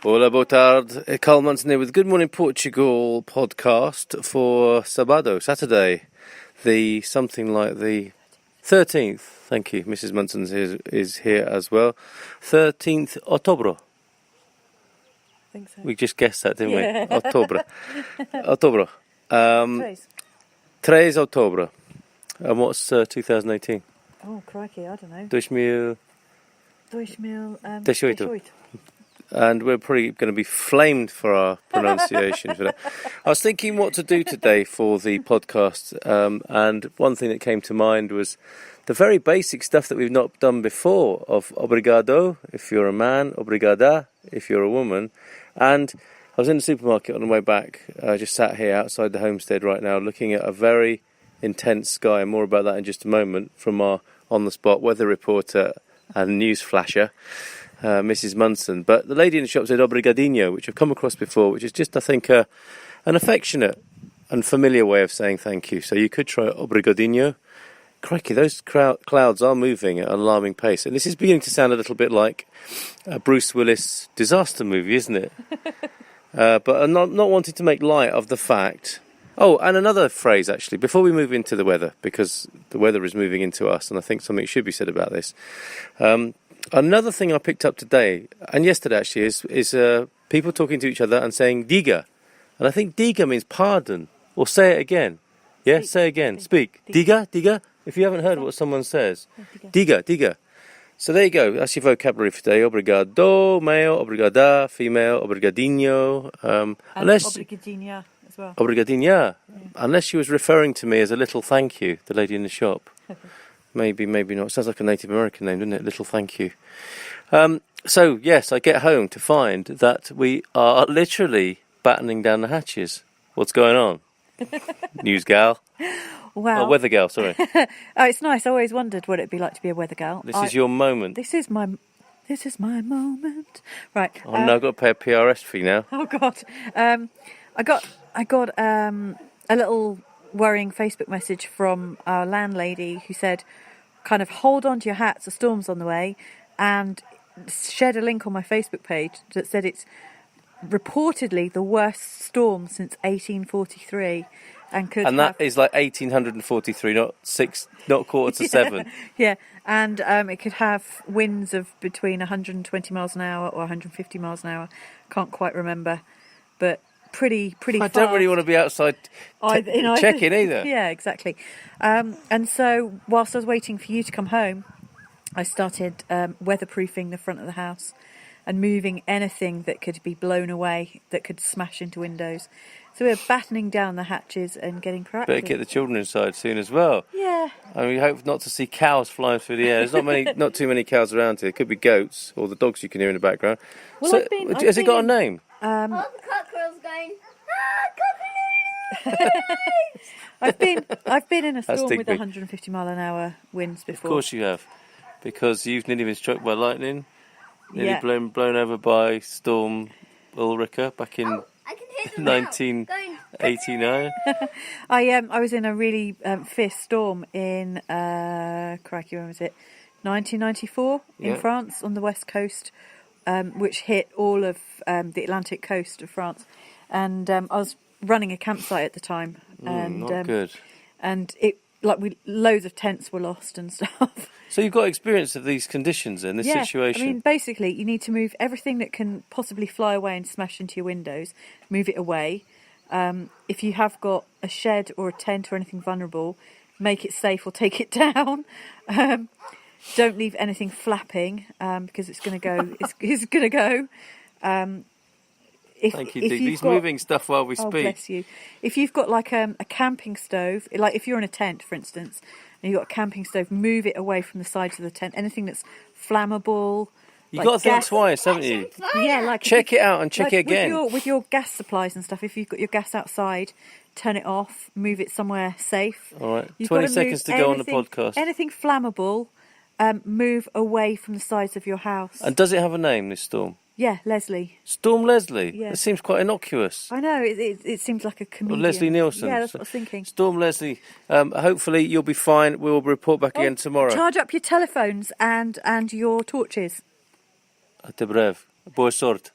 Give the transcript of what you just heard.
Hola, boa tarde. Carl Munson here with Good Morning Portugal podcast for Saturday, the something like the 13th. Thank you, Mrs. Munson is here as well. 13th October. I think so. We just guessed that, didn't we? October. 3 October. And what's 2018? Oh, crikey, I don't know. 2018. And we're probably going to be flamed for our pronunciation for that. I was thinking what to do today for the podcast, and one thing that came to mind was the very basic stuff that we've not done before of obrigado if you're a man, obrigada if you're a woman. And I was in the supermarket on the way back, just sat here outside the homestead right now looking at a very intense sky, and more about that in just a moment from our on-the-spot weather reporter and news flasher, Mrs. Munson. But the lady in the shop said obrigadinho, which I've come across before, which is just, I think, an affectionate and familiar way of saying thank you. So you could try obrigadinho. Crikey, those clouds are moving at an alarming pace. And this is beginning to sound a little bit like a Bruce Willis disaster movie, isn't it? But I'm not wanting to make light of the fact... Oh, and another phrase, actually, before we move into the weather, because the weather is moving into us, and I think something should be said about this. Another thing I picked up today, and yesterday actually, is people talking to each other and saying diga. And I think diga means pardon, or say it again. Yeah, say again, speak. Diga. If you haven't heard what someone says, diga. So there you go, that's your vocabulary for today. Obrigado, male, obrigada, female, obrigadinho. Obrigadinha as well. Obrigadinha, yeah. Unless she was referring to me as a little thank you, the lady in the shop. Maybe not. Sounds like a Native American name, doesn't it? Little thank you. So, yes, I get home to find that we are literally battening down the hatches. What's going on? News gal. Wow. Oh, weather gal, sorry. Oh, it's nice. I always wondered what it'd be like to be a weather gal. This is your moment. This is my moment. Right. Oh, no, I've got to pay a PRS fee now. Oh, God. I got a little worrying Facebook message from our landlady who said, kind of hold on to your hats, a storm's on the way, and shared a link on my Facebook page that said it's reportedly the worst storm since 1843, and that is like 1843, not quarter to 7. Yeah, and it could have winds of between 120 miles an hour or 150 miles an hour. Can't quite remember, but pretty I fast. don't really want to be outside checking either. Yeah, exactly. And so whilst I was waiting for you to come home, I started weatherproofing the front of the house and moving anything that could be blown away, that could smash into windows. So we're battening down the hatches and getting proactive. Better get the children inside soon as well. Yeah. I mean, we hope not to see cows flying through the air. There's not too many cows around here. It could be goats or the dogs you can hear in the background. Well, so, has it got a name? All the cockerels going, I've been in a storm with Digby. 150 mile an hour winds before. Of course you have, because you've nearly been struck by lightning, nearly Yeah. blown over by Storm Ulrika back in I can hear them now. 1989. I was in a really fierce storm in crikey, when was it? 1994 in France on the west coast, which hit all of the Atlantic coast of France, and I was running a campsite at the time, and not good. And loads of tents were lost and stuff. So you've got experience of these conditions in this situation. I mean, basically, you need to move everything that can possibly fly away and smash into your windows. Move it away. If you have got a shed or a tent or anything vulnerable, make it safe or take it down. Don't leave anything flapping because it's going to go. It's going to go. Thank you, Dig. He's moving stuff while we speak. Oh, bless you. If you've got like a camping stove, like if you're in a tent, for instance, and you've got a camping stove, move it away from the sides of the tent. Anything that's flammable. You've got to think twice, haven't you? Yeah, like check it out and check it again. With your gas supplies and stuff, if you've got your gas outside, turn it off, move it somewhere safe. All right, You've 20 got seconds to go on the podcast. Anything flammable, move away from the sides of your house. And does it have a name, this storm? Yeah, Leslie. Storm Leslie? Yeah. That seems quite innocuous. I know, it seems like a comedian. Or Leslie Nielsen. Yeah, that's what I was thinking. Storm Leslie. Hopefully you'll be fine. We'll report back again tomorrow. Charge up your telephones and your torches. Até breve. Boa sorte.